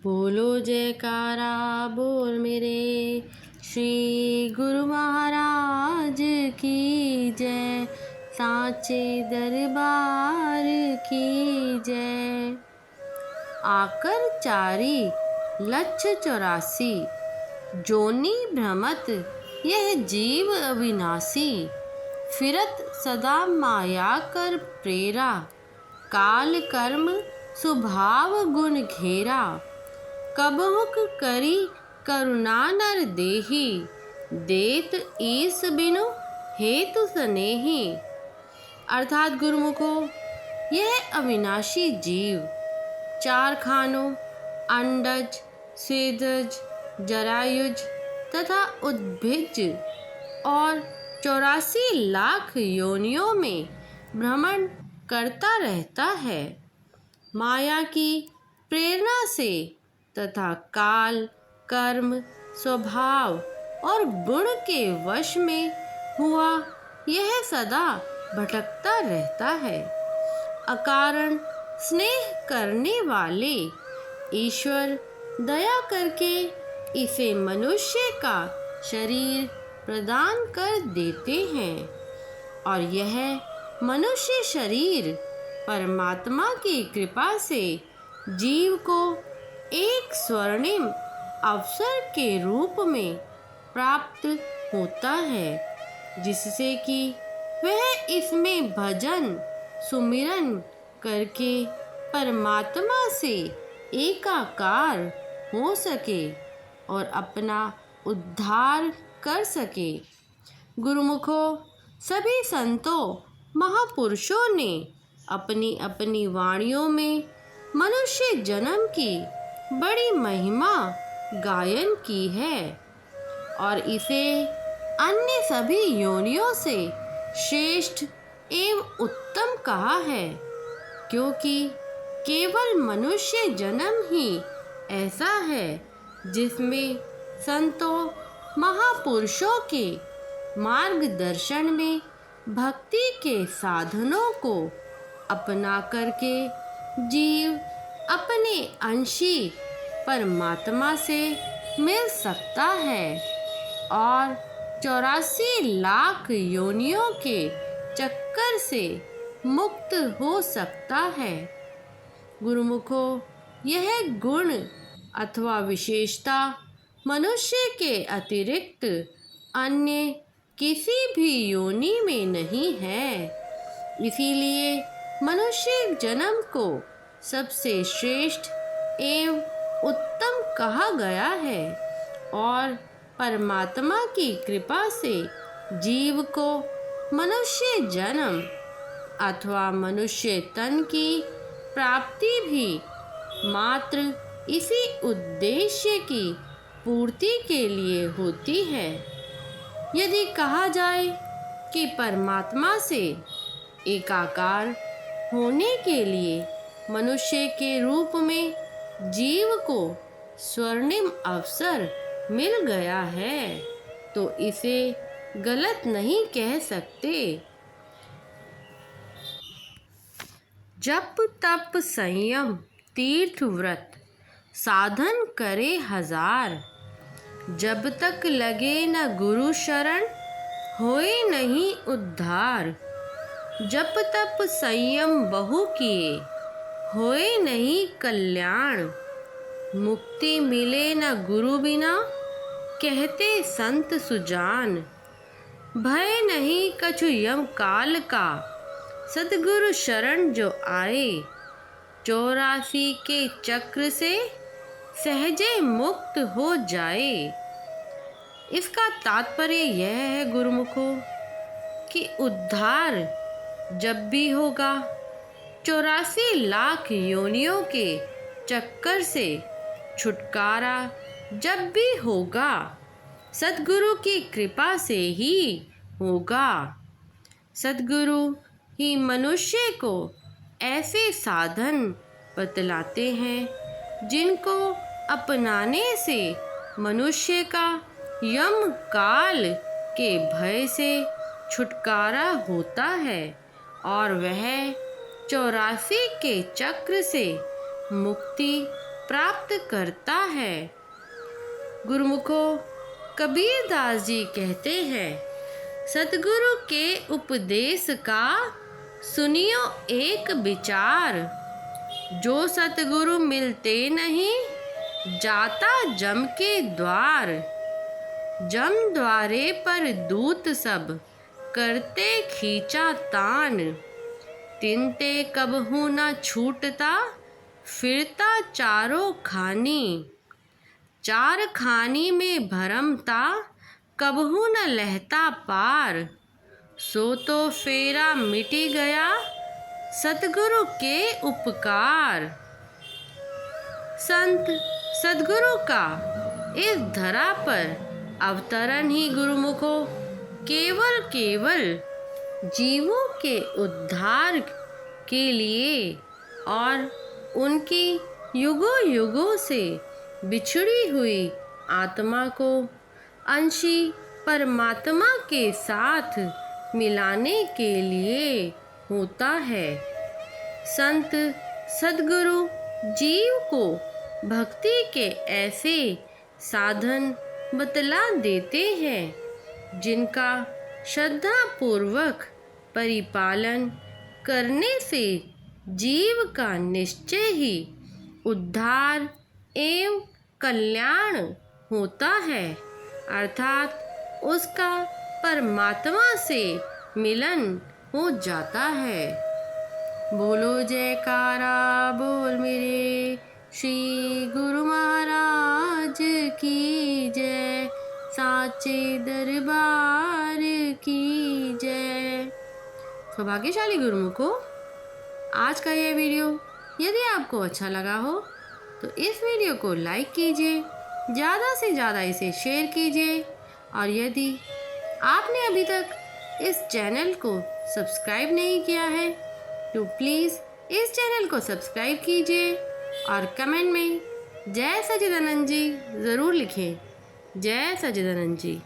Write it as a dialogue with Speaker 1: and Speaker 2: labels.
Speaker 1: बोलो जयकारा बोल मेरे श्री गुरु महाराज की जय, सांचे दरबार की जय। आकर चारी लक्ष 84, जोनी भ्रमत यह जीव अविनाशी, फिरत सदा माया कर प्रेरा, काल कर्म स्वभाव गुण घेरा, कबहुक करी करुणा नर देही, देत ईस बिनु हेतु सनेही। अर्थात गुरुमुखो, यह अविनाशी जीव चार खानों अंडज, स्वेदज, जरायुज तथा उद्भिज और 84 लाख योनियों में भ्रमण करता रहता है। माया की प्रेरणा से तथा काल, कर्म, स्वभाव और गुण के वश में हुआ यह सदा भटकता रहता है। अकारण स्नेह करने वाले ईश्वर दया करके इसे मनुष्य का शरीर प्रदान कर देते हैं और यह मनुष्य शरीर परमात्मा की कृपा से जीव को एक स्वर्णिम अवसर के रूप में प्राप्त होता है, जिससे कि वह इसमें भजन सुमिरन करके परमात्मा से एकाकार हो सके और अपना उद्धार कर सके। गुरुमुखो, सभी संतों महापुरुषों ने अपनी अपनी वाणियों में मनुष्य जन्म की बड़ी महिमा गायन की है और इसे अन्य सभी योनियों से श्रेष्ठ एवं उत्तम कहा है, क्योंकि केवल मनुष्य जन्म ही ऐसा है जिसमें संतों महापुरुषों के मार्गदर्शन में भक्ति के साधनों को अपना करके जीव अपने अंशी परमात्मा से मिल सकता है और 84 लाख योनियों के चक्कर से मुक्त हो सकता है। गुरुमुखो, यह गुण अथवा विशेषता मनुष्य के अतिरिक्त अन्य किसी भी योनि में नहीं है। इसीलिए मनुष्य जन्म को सबसे श्रेष्ठ एवं उत्तम कहा गया है और परमात्मा की कृपा से जीव को मनुष्य जन्म अथवा मनुष्य तन की प्राप्ति भी मात्र इसी उद्देश्य की पूर्ति के लिए होती है। यदि कहा जाए कि परमात्मा से एकाकार होने के लिए मनुष्य के रूप में जीव को स्वर्णिम अवसर मिल गया है, तो इसे गलत नहीं कह सकते। जप तप संयम तीर्थ व्रत साधन करे हजार, जब तक लगे न गुरु शरण होए नहीं उद्धार। जप तप संयम बहु किए होए नहीं कल्याण, मुक्ति मिले न गुरु बिना कहते संत सुजान। भय नहीं कछु यम काल का सद्गुरु शरण जो आए, 84 के चक्र से सहजे मुक्त हो जाए। इसका तात्पर्य यह है गुरुमुखो कि उद्धार जब भी होगा 84 लाख योनियों के चक्कर से छुटकारा जब भी होगा सद्गुरु की कृपा से ही होगा। सद्गुरु ही मनुष्य को ऐसे साधन बतलाते हैं जिनको अपनाने से मनुष्य का यम काल के भय से छुटकारा होता है और वह 84 के चक्र से मुक्ति प्राप्त करता है। गुरुमुखो, कबीर दास जी कहते हैं, सतगुरु के उपदेश का सुनियो एक विचार। जो सतगुरु मिलते नहीं, जाता जम के द्वार। जम द्वारे पर दूत सब, करते खींचा तान। तिनते कबहू न छूटता, फिरता चारों खानी। चार खानी में भरमता, कबहू न लहता पार। सो तो फेरा मिटी गया, सतगुरु के उपकार। संत सतगुरु का इस धरा पर अवतरण ही गुरुमुखो केवल जीवों के उद्धार के लिए और उनकी युगों युगों से बिछड़ी हुई आत्मा को अंशी परमात्मा के साथ मिलाने के लिए होता है। संत सद्गुरु जीव को भक्ति के ऐसे साधन बतला देते हैं जिनका श्रद्धा पूर्वक परिपालन करने से जीव का निश्चय ही उद्धार एवं कल्याण होता है, अर्थात उसका परमात्मा से मिलन हो जाता है। बोलो जयकारा बोल मेरे श्री गुरु महाराज की जय, साचे दरबार की जय। सौभाग्यशाली गुरुमुखो, आज का यह वीडियो यदि आपको अच्छा लगा हो तो इस वीडियो को लाइक कीजिए, ज़्यादा से ज़्यादा इसे शेयर कीजिए और यदि आपने अभी तक इस चैनल को सब्सक्राइब नहीं किया है तो प्लीज़ इस चैनल को सब्सक्राइब कीजिए और कमेंट में जय सच्चिदानंद जी ज़रूर लिखें। जय सच्चिदानंद जी।